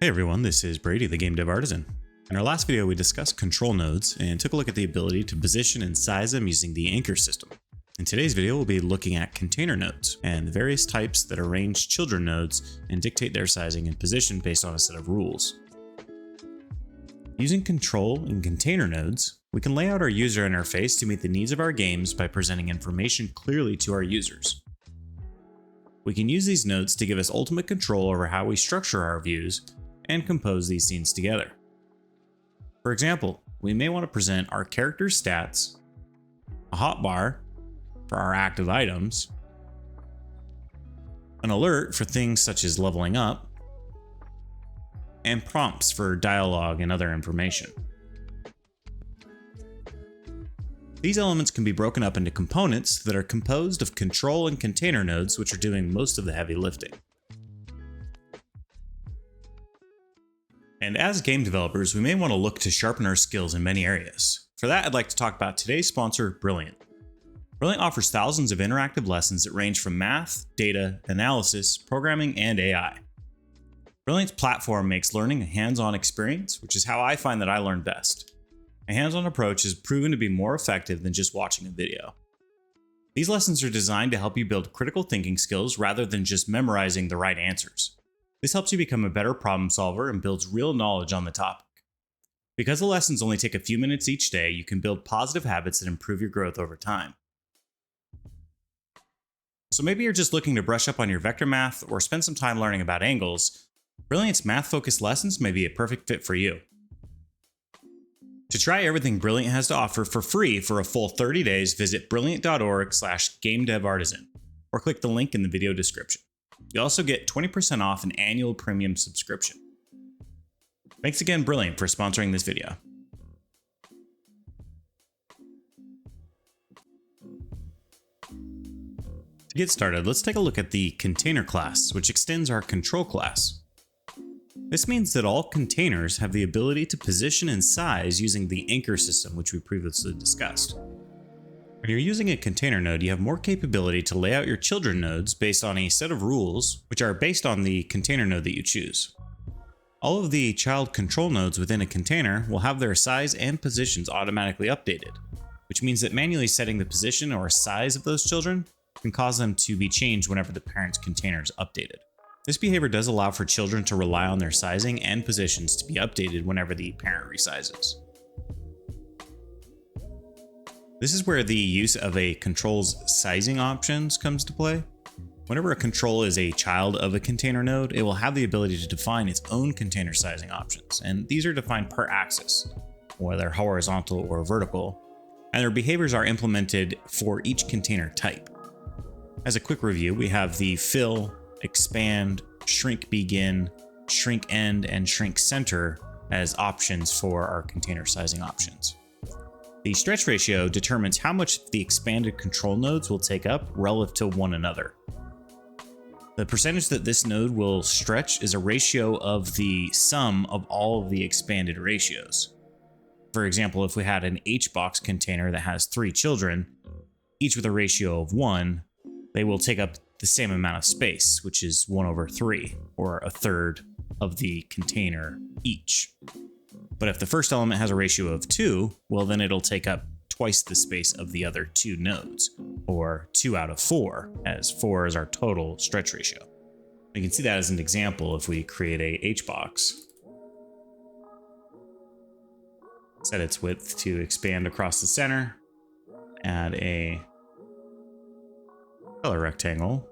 Hey everyone, this is Brady, the Game Dev Artisan. In our last video, we discussed control nodes and took a look at the ability to position and size them using the anchor system. In today's video, we'll be looking at container nodes and the various types that arrange children nodes and dictate their sizing and position based on a set of rules. Using control and container nodes, we can lay out our user interface to meet the needs of our games by presenting information clearly to our users. We can use these nodes to give us ultimate control over how we structure our views and compose these scenes together. For example, we may want to present our character's stats, a hotbar for our active items, an alert for things such as leveling up, and prompts for dialogue and other information. These elements can be broken up into components that are composed of control and container nodes, which are doing most of the heavy lifting. And as game developers, we may want to look to sharpen our skills in many areas. For that, I'd like to talk about today's sponsor, Brilliant. Brilliant offers thousands of interactive lessons that range from math, data, analysis, programming, and AI. Brilliant's platform makes learning a hands-on experience, which is how I find that I learn best. A hands-on approach has proven to be more effective than just watching a video. These lessons are designed to help you build critical thinking skills rather than just memorizing the right answers. This helps you become a better problem solver and builds real knowledge on the topic. Because the lessons only take a few minutes each day, you can build positive habits that improve your growth over time. So maybe you're just looking to brush up on your vector math or spend some time learning about angles. Brilliant's math-focused lessons may be a perfect fit for you. To try everything Brilliant has to offer for free for a full 30 days, visit brilliant.org/GameDevArtisan or click the link in the video description. You also get 20% off an annual premium subscription. Thanks again, Brilliant, for sponsoring this video. To get started, let's take a look at the container class, which extends our control class. This means that all containers have the ability to position and size using the anchor system, which we previously discussed. When you're using a container node, you have more capability to lay out your children nodes based on a set of rules, which are based on the container node that you choose. All of the child control nodes within a container will have their size and positions automatically updated, which means that manually setting the position or size of those children can cause them to be changed whenever the parent's container is updated. This behavior does allow for children to rely on their sizing and positions to be updated whenever the parent resizes. This is where the use of a control's sizing options comes to play. Whenever a control is a child of a container node, it will have the ability to define its own container sizing options, and these are defined per axis, whether horizontal or vertical, and their behaviors are implemented for each container type. As a quick review, we have the fill, expand, shrink begin, shrink end, and shrink center as options for our container sizing options. The stretch ratio determines how much the expanded control nodes will take up relative to one another. The percentage that this node will stretch is a ratio of the sum of all of the expanded ratios. For example, if we had an H-box container that has 3 children, each with a ratio of 1, they will take up the same amount of space, which is 1/3, or a third of the container each. But if the first element has a ratio of 2, well then it'll take up twice the space of the other 2 nodes, or 2 out of 4, as 4 is our total stretch ratio. You can see that as an example if we create a H-box. Set its width to expand across the center, add a color rectangle,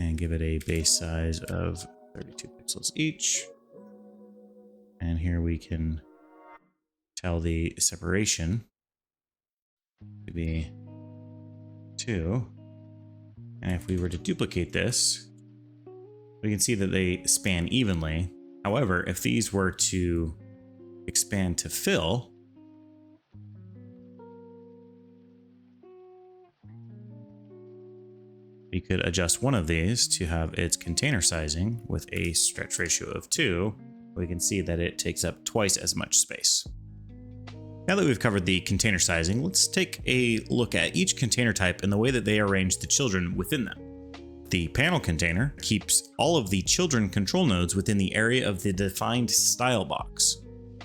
and give it a base size of 32 pixels each. And here we can tell the separation to be 2. And if we were to duplicate this, we can see that they span evenly. However, if these were to expand to fill, we could adjust one of these to have its container sizing with a stretch ratio of 2. We can see that it takes up twice as much space. Now that we've covered the container sizing, let's take a look at each container type and the way that they arrange the children within them. The panel container keeps all of the children control nodes within the area of the defined style box.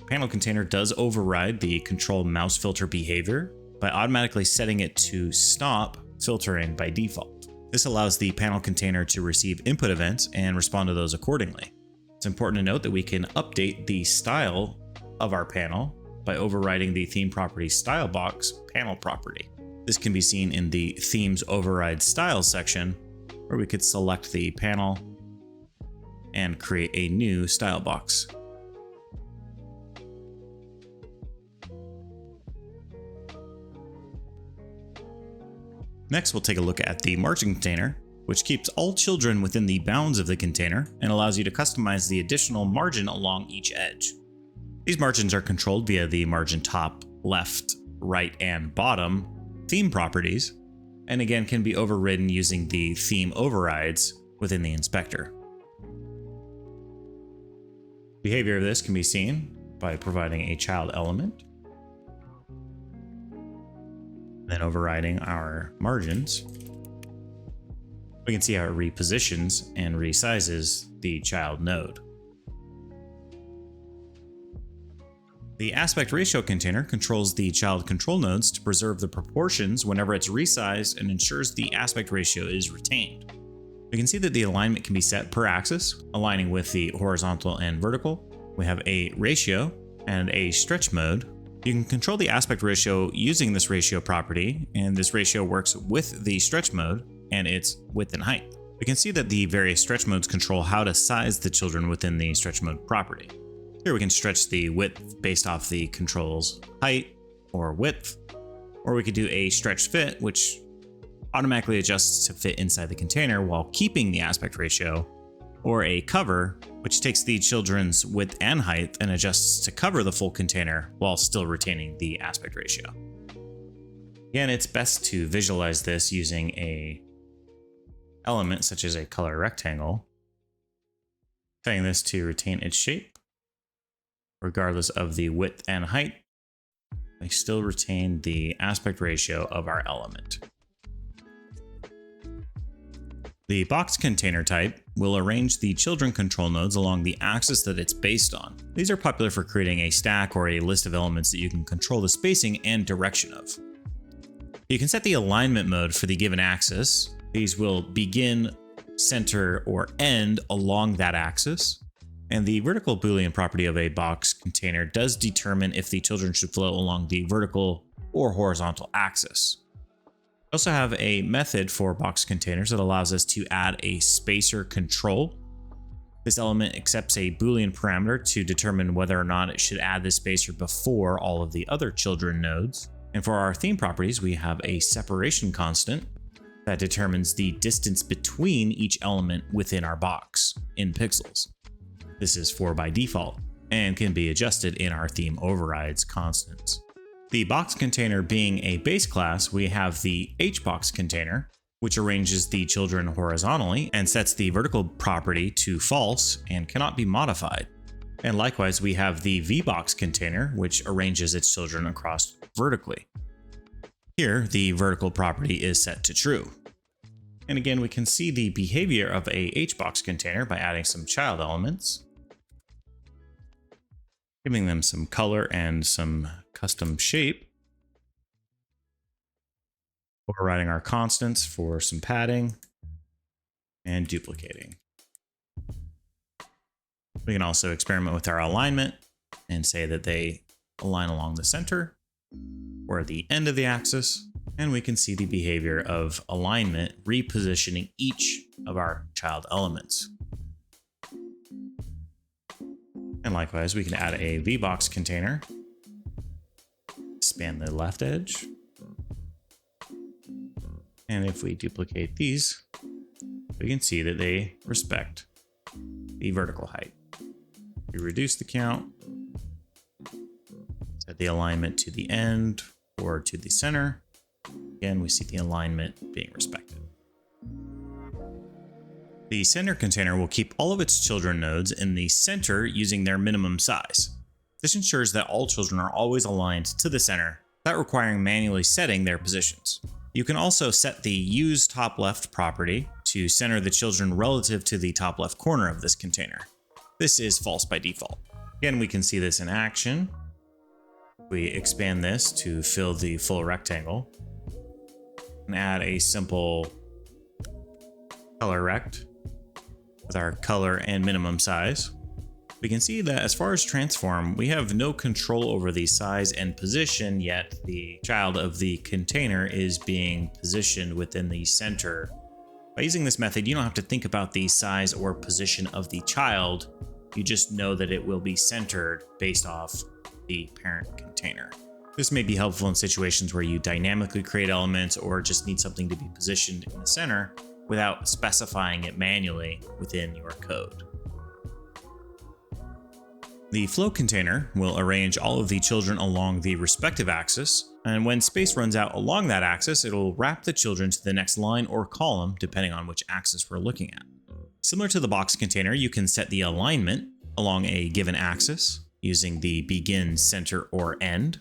Panel container does override the control mouse filter behavior by automatically setting it to stop filtering by default. This allows the panel container to receive input events and respond to those accordingly. It's important to note that we can update the style of our panel by overriding the theme property style box panel property. This can be seen in the themes override styles section, where we could select the panel and create a new style box. Next, we'll take a look at the margin container, which keeps all children within the bounds of the container and allows you to customize the additional margin along each edge. These margins are controlled via the margin top, left, right, and bottom theme properties, and again can be overridden using the theme overrides within the inspector. Behavior of this can be seen by providing a child element, then overriding our margins. We can see how it repositions and resizes the child node. The aspect ratio container controls the child control nodes to preserve the proportions whenever it's resized and ensures the aspect ratio is retained. We can see that the alignment can be set per axis, aligning with the horizontal and vertical. We have a ratio and a stretch mode. You can control the aspect ratio using this ratio property, and this ratio works with the stretch mode and its width and height. We can see that the various stretch modes control how to size the children within the stretch mode property. Here we can stretch the width based off the control's height or width, or we could do a stretch fit, which automatically adjusts to fit inside the container while keeping the aspect ratio, or a cover, which takes the children's width and height and adjusts to cover the full container while still retaining the aspect ratio. Again, it's best to visualize this using a element such as a color rectangle, setting this to retain its shape. Regardless of the width and height, we still retain the aspect ratio of our element. The box container type will arrange the children control nodes along the axis that it's based on. These are popular for creating a stack or a list of elements that you can control the spacing and direction of. You can set the alignment mode for the given axis. These will begin, center, or end along that axis. And the vertical Boolean property of a box container does determine if the children should flow along the vertical or horizontal axis. We also have a method for box containers that allows us to add a spacer control. This element accepts a Boolean parameter to determine whether or not it should add this spacer before all of the other children nodes. And for our theme properties, we have a separation constant that determines the distance between each element within our box in pixels. This is 4 by default and can be adjusted in our theme overrides constants. The box container being a base class, we have the HBox container, which arranges the children horizontally and sets the vertical property to false and cannot be modified. And likewise, we have the VBox container, which arranges its children across vertically. Here, the vertical property is set to true. And again, we can see the behavior of a HBox container by adding some child elements, giving them some color and some custom shape, overriding our constants for some padding, and duplicating. We can also experiment with our alignment and say that they align along the center or the end of the axis, and we can see the behavior of alignment repositioning each of our child elements. And likewise, we can add a VBox container, span the left edge, and if we duplicate these, we can see that they respect the vertical height. We reduce the count, set the alignment to the end or to the center. Again, we see the alignment being respected. The center container will keep all of its children nodes in the center using their minimum size. This ensures that all children are always aligned to the center, without requiring manually setting their positions. You can also set the use top left property to center the children relative to the top left corner of this container. This is false by default. Again, we can see this in action. We expand this to fill the full rectangle and add a simple color rect with our color and minimum size. We can see that as far as transform, we have no control over the size and position, yet the child of the container is being positioned within the center. By using this method, you don't have to think about the size or position of the child. You just know that it will be centered based off the parent container. This may be helpful in situations where you dynamically create elements or just need something to be positioned in the center without specifying it manually within your code. The flow container will arrange all of the children along the respective axis, and when space runs out along that axis, it'll wrap the children to the next line or column depending on which axis we're looking at. Similar to the box container, you can set the alignment along a given axis using the begin, center, or end.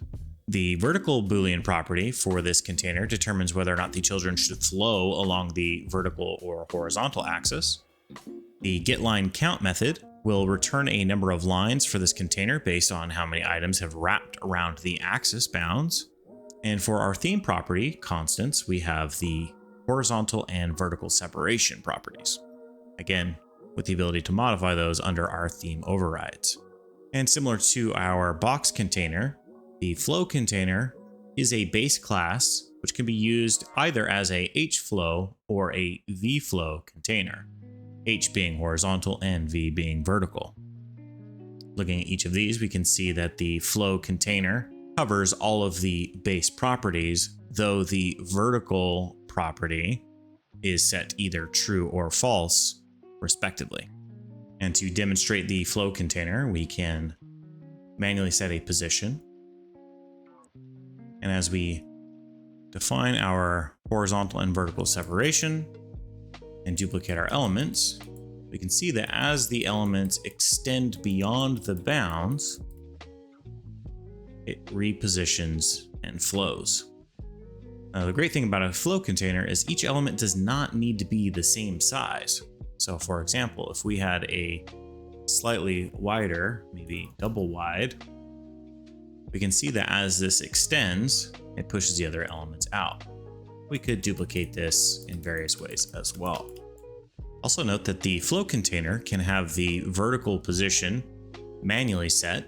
The vertical Boolean property for this container determines whether or not the children should flow along the vertical or horizontal axis. The getLineCount method will return a number of lines for this container based on how many items have wrapped around the axis bounds. And for our theme property constants, we have the horizontal and vertical separation properties. Again, with the ability to modify those under our theme overrides. And similar to our box container, the flow container is a base class which can be used either as a HFlow or a VFlow container, H being horizontal and V being vertical. Looking at each of these, we can see that the flow container covers all of the base properties, though the vertical property is set either true or false, respectively. And to demonstrate the flow container, we can manually set a position. And as we define our horizontal and vertical separation and duplicate our elements, we can see that as the elements extend beyond the bounds, it repositions and flows. Now, the great thing about a flow container is each element does not need to be the same size. So for example, if we had a slightly wider, maybe double wide, we can see that as this extends, it pushes the other elements out. We could duplicate this in various ways as well. Also note that the flow container can have the vertical position manually set,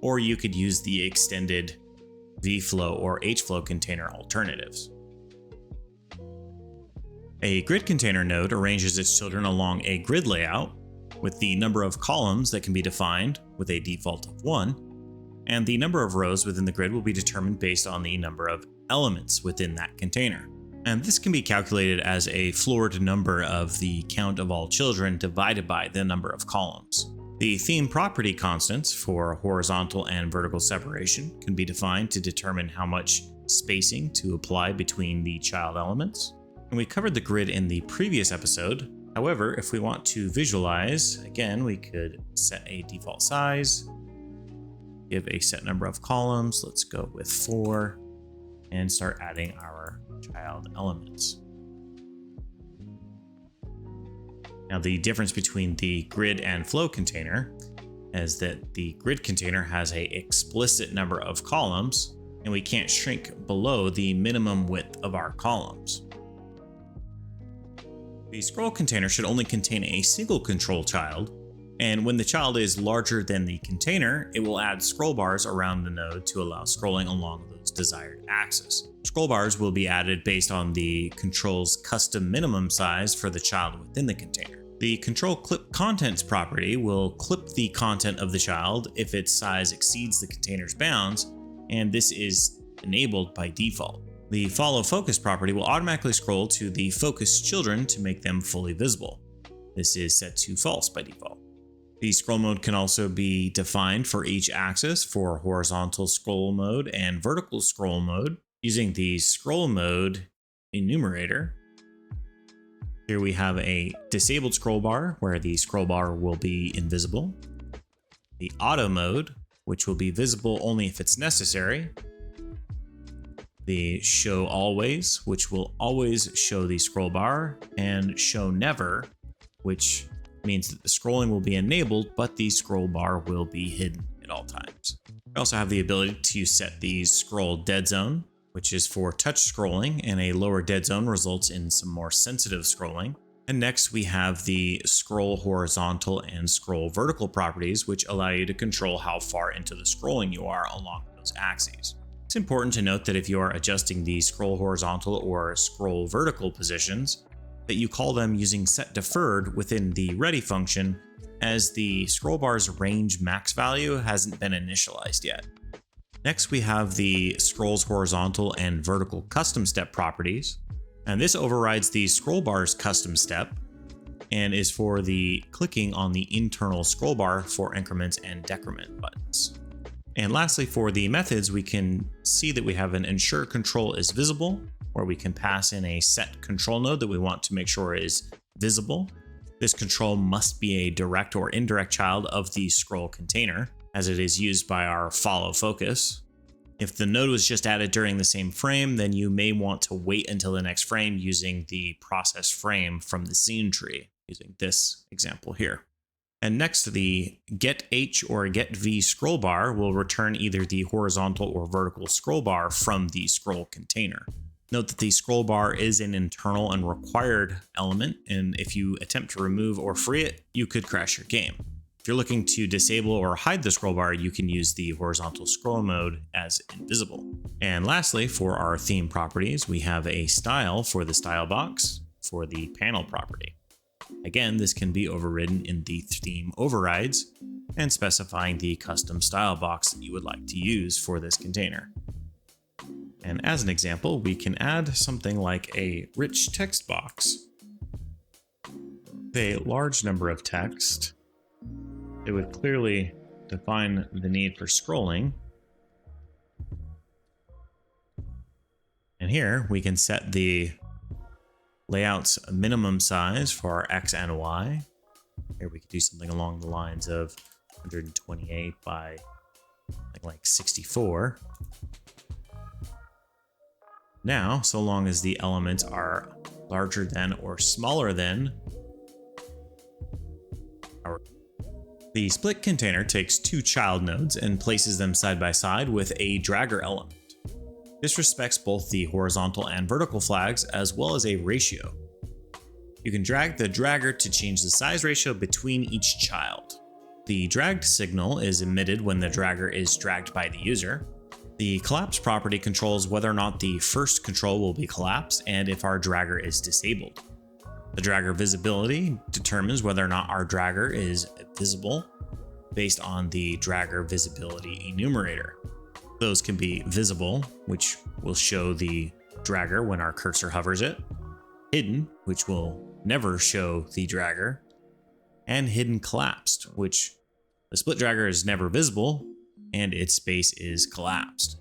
or you could use the extended VFlow or HFlow container alternatives. A grid container node arranges its children along a grid layout with the number of columns that can be defined with a default of 1, and the number of rows within the grid will be determined based on the number of elements within that container. And this can be calculated as a floored number of the count of all children divided by the number of columns. The theme property constants for horizontal and vertical separation can be defined to determine how much spacing to apply between the child elements. And we covered the grid in the previous episode. However, if we want to visualize, again, we could set a default size, give a set number of columns, let's go with 4, and start adding our child elements. Now, the difference between the grid and flow container is that the grid container has an explicit number of columns, and we can't shrink below the minimum width of our columns. The scroll container should only contain a single control child, and when the child is larger than the container, it will add scroll bars around the node to allow scrolling along those desired axes. Scroll bars will be added based on the control's custom minimum size for the child within the container. The control clip contents property will clip the content of the child if its size exceeds the container's bounds, and this is enabled by default. The follow focus property will automatically scroll to the focused children to make them fully visible. This is set to false by default. The scroll mode can also be defined for each axis for horizontal scroll mode and vertical scroll mode using the scroll mode enumerator. Here we have a disabled scroll bar where the scroll bar will be invisible, the auto mode, which will be visible only if it's necessary, the show always, which will always show the scroll bar, and show never, which means that the scrolling will be enabled, but the scroll bar will be hidden at all times. We also have the ability to set the scroll dead zone, which is for touch scrolling, and a lower dead zone results in some more sensitive scrolling. And next we have the scroll horizontal and scroll vertical properties, which allow you to control how far into the scrolling you are along those axes. It's important to note that if you are adjusting the scroll horizontal or scroll vertical positions, that you call them using set deferred within the ready function, as the scroll bar's range max value hasn't been initialized yet. Next, we have the scroll's horizontal and vertical custom step properties, and this overrides the scroll bar's custom step and is for the clicking on the internal scroll bar for increment and decrement buttons. And lastly, for the methods, we can see that we have an ensure control is visible, where we can pass in a set control node that we want to make sure is visible. This control must be a direct or indirect child of the scroll container, as it is used by our follow focus. If the node was just added during the same frame, then you may want to wait until the next frame using the process frame from the scene tree, using this example here. And next, the getH or getV scroll bar will return either the horizontal or vertical scroll bar from the scroll container. Note that the scroll bar is an internal and required element, and if you attempt to remove or free it, you could crash your game. If you're looking to disable or hide the scroll bar, you can use the horizontal scroll mode as invisible. And lastly, for our theme properties, we have a style for the style box for the panel property. Again, this can be overridden in the theme overrides and specifying the custom style box that you would like to use for this container. And as an example, we can add something like a rich text box with a large number of text. It would clearly define the need for scrolling. And here we can set the layout's minimum size for our X and Y. Here we could do something along the lines of 128 by like 64. Now, so long as the elements are larger than or smaller than the split container takes two child nodes and places them side by side with a dragger element. This respects both the horizontal and vertical flags as well as a ratio. You can drag the dragger to change the size ratio between each child. The dragged signal is emitted when the dragger is dragged by the user. The collapse property controls whether or not the first control will be collapsed and if our dragger is disabled. The dragger visibility determines whether or not our dragger is visible based on the dragger visibility enumerator. Those can be visible, which will show the dragger when our cursor hovers it, hidden, which will never show the dragger, and hidden collapsed, which the split dragger is never visible and its space is collapsed.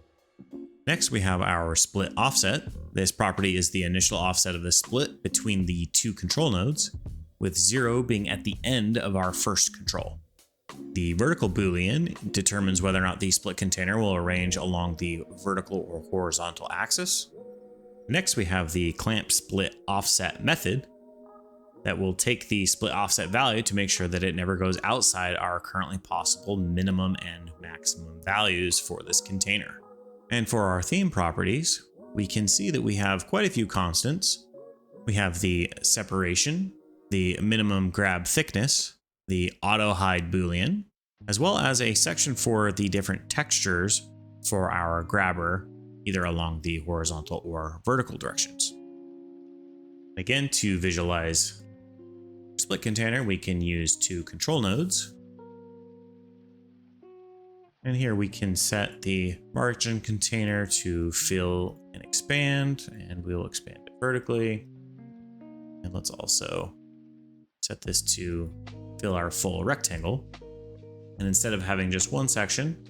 Next, we have our split offset. This property is the initial offset of the split between the two control nodes, with 0 being at the end of our first control. The vertical boolean determines whether or not the split container will arrange along the vertical or horizontal axis. Next, we have the clamp split offset method that will take the split offset value to make sure that it never goes outside our currently possible minimum and maximum values for this container. And for our theme properties, we can see that we have quite a few constants. We have the separation, the minimum grab thickness, the auto hide boolean, as well as a section for the different textures for our grabber, either along the horizontal or vertical directions. Again, to visualize split container, we can use two control nodes. And here we can set the margin container to fill and expand, and we'll expand it vertically. And let's also set this to fill our full rectangle. And instead of having just one section,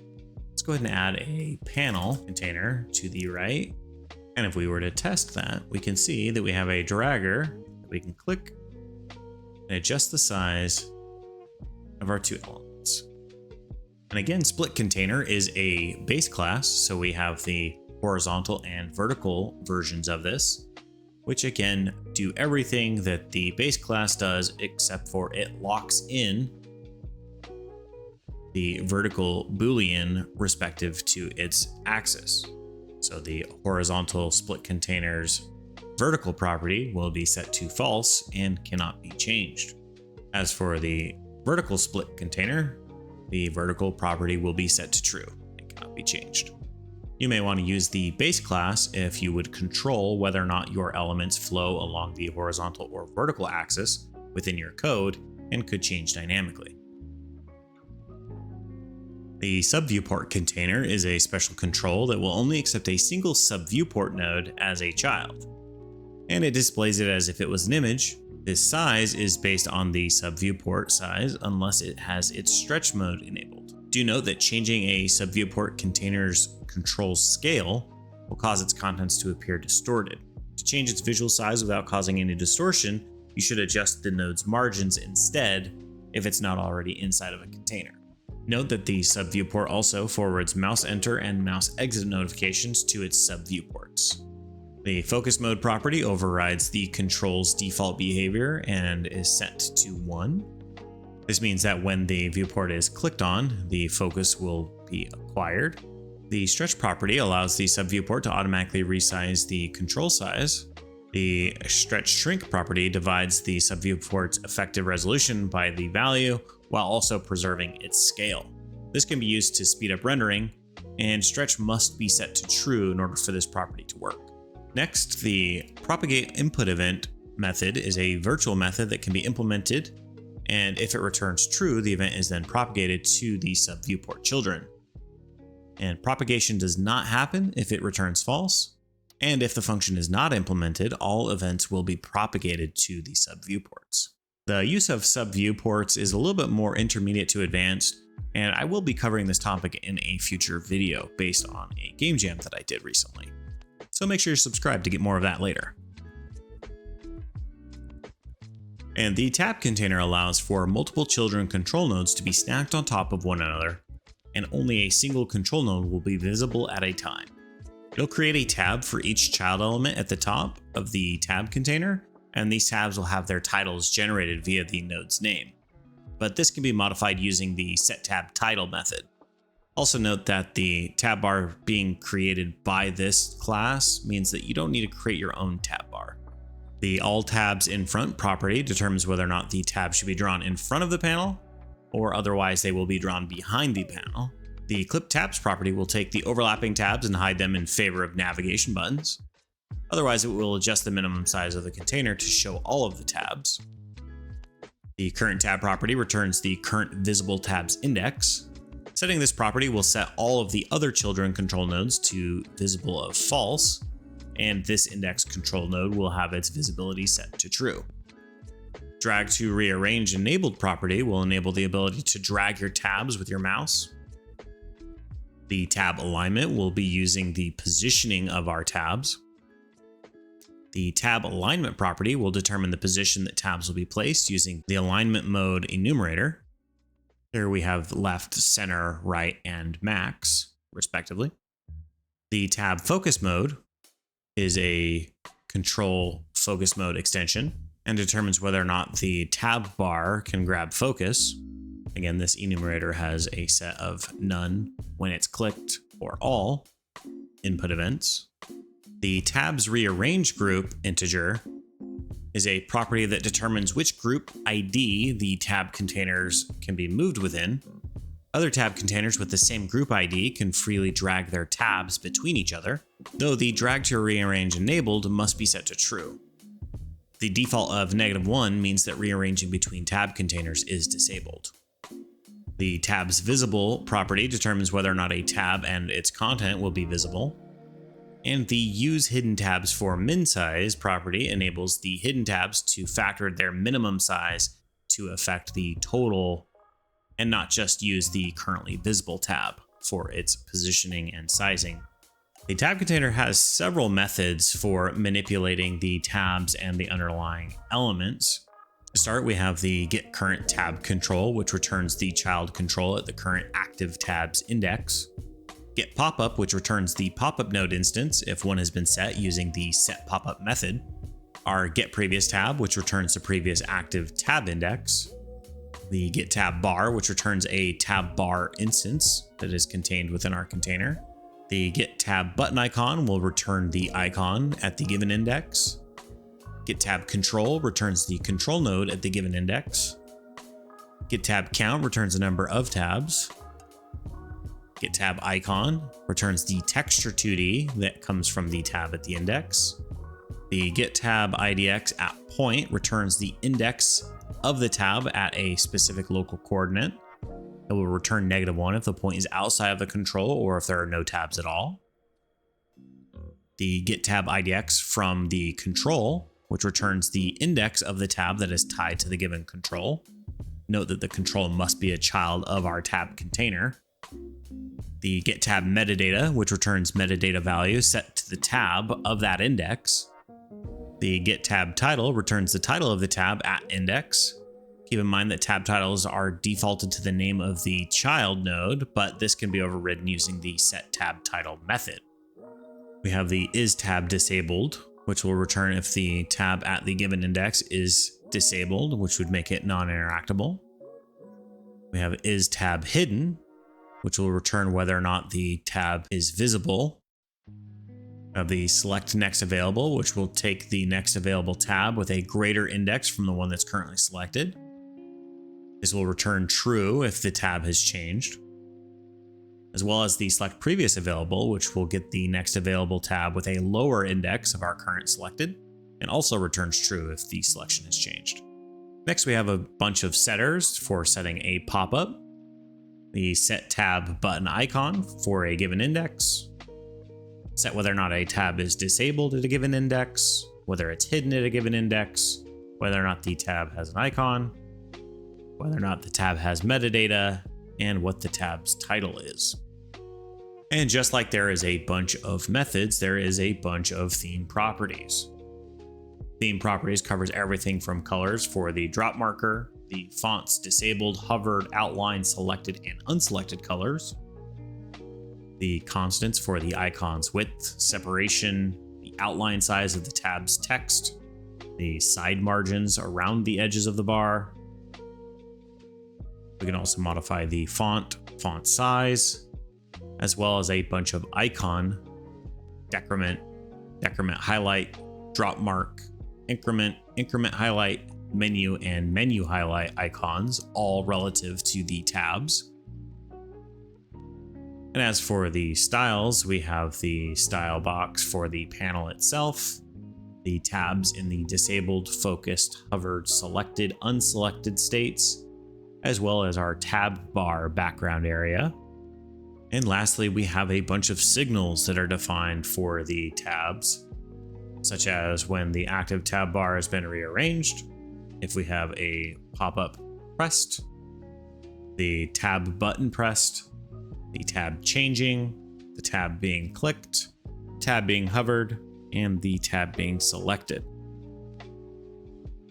let's go ahead and add a panel container to the right. And if we were to test that, we can see that we have a dragger that we can click and adjust the size of our two elements. And again, split container is a base class, so we have the horizontal and vertical versions of this, which again do everything that the base class does except for it locks in the vertical Boolean respective to its axis. So the horizontal split container's vertical property will be set to false and cannot be changed. As for the vertical split container, the vertical property will be set to true and cannot be changed. You may want to use the base class if you would control whether or not your elements flow along the horizontal or vertical axis within your code and could change dynamically. The SubViewport container is a special control that will only accept a single SubViewport node as a child, and it displays it as if it was an image. This size is based on the SubViewport size unless it has its stretch mode enabled. Do note that changing a SubViewport container's control scale will cause its contents to appear distorted. To change its visual size without causing any distortion, you should adjust the node's margins instead if it's not already inside of a container. Note that the SubViewport also forwards mouse enter and mouse exit notifications to its SubViewports. The focus mode property overrides the control's default behavior and is set to 1. This means that when the viewport is clicked on, the focus will be acquired. The stretch property allows the SubViewport to automatically resize the control size. The stretch shrink property divides the SubViewport's effective resolution by the value while also preserving its scale. This can be used to speed up rendering, and stretch must be set to true in order for this property to work. Next, the propagate input event method is a virtual method that can be implemented, and if it returns true, the event is then propagated to the SubViewport children. And propagation does not happen if it returns false, and if the function is not implemented, all events will be propagated to the SubViewports. The use of SubViewports is a little bit more intermediate to advanced, and I will be covering this topic in a future video based on a game jam that I did recently. So make sure you're subscribed to get more of that later. And the tab container allows for multiple children control nodes to be stacked on top of one another, and only a single control node will be visible at a time. It'll create a tab for each child element at the top of the tab container, and these tabs will have their titles generated via the node's name. But this can be modified using the setTabTitle method. Also note that the tab bar being created by this class means that you don't need to create your own tab bar. The all tabs in front property determines whether or not the tab should be drawn in front of the panel, or otherwise they will be drawn behind the panel. The clip tabs property will take the overlapping tabs and hide them in favor of navigation buttons. Otherwise, it will adjust the minimum size of the container to show all of the tabs. The current tab property returns the current visible tabs index. Setting this property will set all of the other children control nodes to visible of false, and this index control node will have its visibility set to true. Drag to rearrange enabled property will enable the ability to drag your tabs with your mouse. The tab alignment will be using the positioning of our tabs. The tab alignment property will determine the position that tabs will be placed using the alignment mode enumerator. Here we have left, center, right, and max, respectively. The tab focus mode is a control focus mode extension and determines whether or not the tab bar can grab focus. Again, this enumerator has a set of none when it's clicked or all input events. The tabs rearrange group integer is a property that determines which group ID the tab containers can be moved within. Other tab containers with the same group ID can freely drag their tabs between each other, though the drag to rearrange enabled must be set to true. The default of -1 means that rearranging between tab containers is disabled. The tabs visible property determines whether or not a tab and its content will be visible. And the use hidden tabs for min size property enables the hidden tabs to factor their minimum size to affect the total and not just use the currently visible tab for its positioning and sizing. The tab container has several methods for manipulating the tabs and the underlying elements. To start, we have the getCurrentTab control, which returns the child control at the current active tabs index. Get popup, which returns the popup node instance if one has been set using the setPopup method. Our getPreviousTab, which returns the previous active tab index. The getTabBar, which returns a tab bar instance that is contained within our container. The getTabButton icon will return the icon at the given index. getTabControl returns the control node at the given index. getTabCount returns the number of tabs. getTabIcon returns the texture 2D that comes from the tab at the index. The getTabIDX@point returns the index of the tab at a specific local coordinate. It will return -1 if the point is outside of the control or if there are no tabs at all. The getTabIDX from the control, which returns the index of the tab that is tied to the given control. Note that the control must be a child of our tab container. The getTabMetadata, which returns metadata value set to the tab of that index. The getTabTitle returns the title of the tab at index. Keep in mind that tab titles are defaulted to the name of the child node, but this can be overridden using the setTabTitle method. We have the isTabDisabled, which will return if the tab at the given index is disabled, which would make it non-interactable. We have isTabHidden, which will return whether or not the tab is visible. We have the selectNextAvailable, which will take the next available tab with a greater index from the one that's currently selected. This will return true if the tab has changed, as well as the selectPreviousAvailable, which will get the next available tab with a lower index of our current selected, and also returns true if the selection has changed. Next, we have a bunch of setters for setting a pop-up. The setTabButton icon for a given index. Set whether or not a tab is disabled at a given index, whether it's hidden at a given index, whether or not the tab has an icon, whether or not the tab has metadata, and what the tab's title is. And just like there is a bunch of methods, there is a bunch of theme properties. Theme properties covers everything from colors for the drop marker, the font's disabled, hovered, outlined, selected, and unselected colors, the constants for the icon's width, separation, the outline size of the tab's text, the side margins around the edges of the bar. We can also modify the font size, as well as a bunch of icon, decrement highlight, drop mark, increment highlight, menu, and menu highlight icons, all relative to the tabs. And as for the styles, we have the style box for the panel itself, the tabs in the disabled, focused, hovered, selected, unselected states, as well as our tab bar background area. And lastly, we have a bunch of signals that are defined for the tabs, such as when the active tab bar has been rearranged, if we have a pop-up pressed, the tab button pressed, the tab changing, the tab being clicked, tab being hovered, and the tab being selected.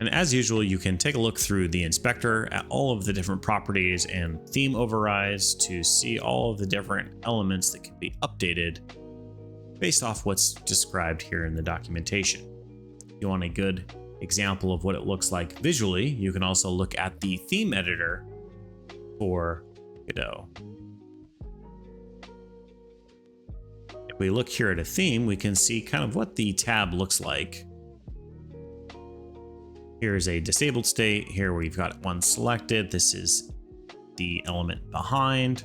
And as usual, you can take a look through the inspector at all of the different properties and theme overrides to see all of the different elements that can be updated based off what's described here in the documentation. If you want a good example of what it looks like visually, you can also look at the theme editor for Godot. If we look here at a theme, we can see kind of what the tab looks like. Here's a disabled state. Here we've got one selected. This is the element behind.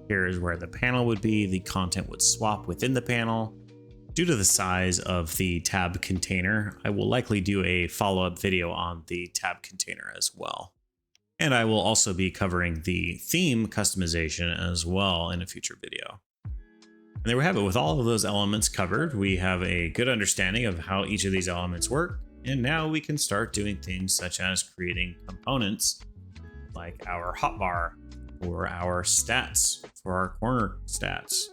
Here is where the panel would be. The content would swap within the panel. Due to the size of the tab container, I will likely do a follow-up video on the tab container as well. And I will also be covering the theme customization as well in a future video. And there we have it. With all of those elements covered, we have a good understanding of how each of these elements work. And now we can start doing things such as creating components like our hotbar or our stats for our corner stats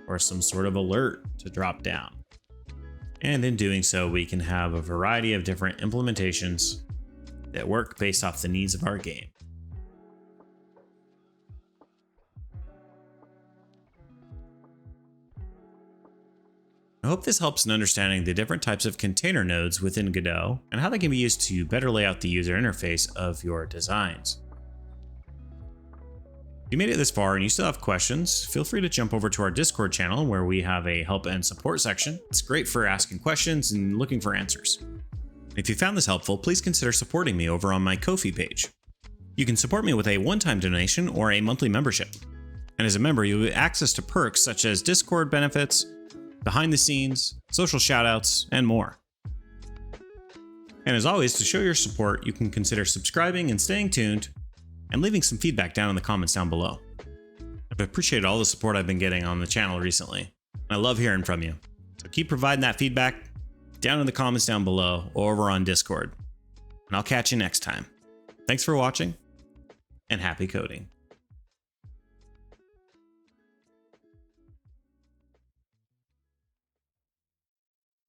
or some sort of alert to drop down. And in doing so, we can have a variety of different implementations that work based off the needs of our game. I hope this helps in understanding the different types of container nodes within Godot and how they can be used to better lay out the user interface of your designs. If you made it this far and you still have questions, feel free to jump over to our Discord channel where we have a help and support section. It's great for asking questions and looking for answers. If you found this helpful, please consider supporting me over on my Ko-fi page. You can support me with a one-time donation or a monthly membership. And as a member, you'll get access to perks such as Discord benefits, behind the scenes, social shoutouts, and more. And as always, to show your support, you can consider subscribing and staying tuned, and leaving some feedback down in the comments down below. I've appreciated all the support I've been getting on the channel recently. I love hearing from you. So keep providing that feedback down in the comments down below or over on Discord. And I'll catch you next time. Thanks for watching, and happy coding.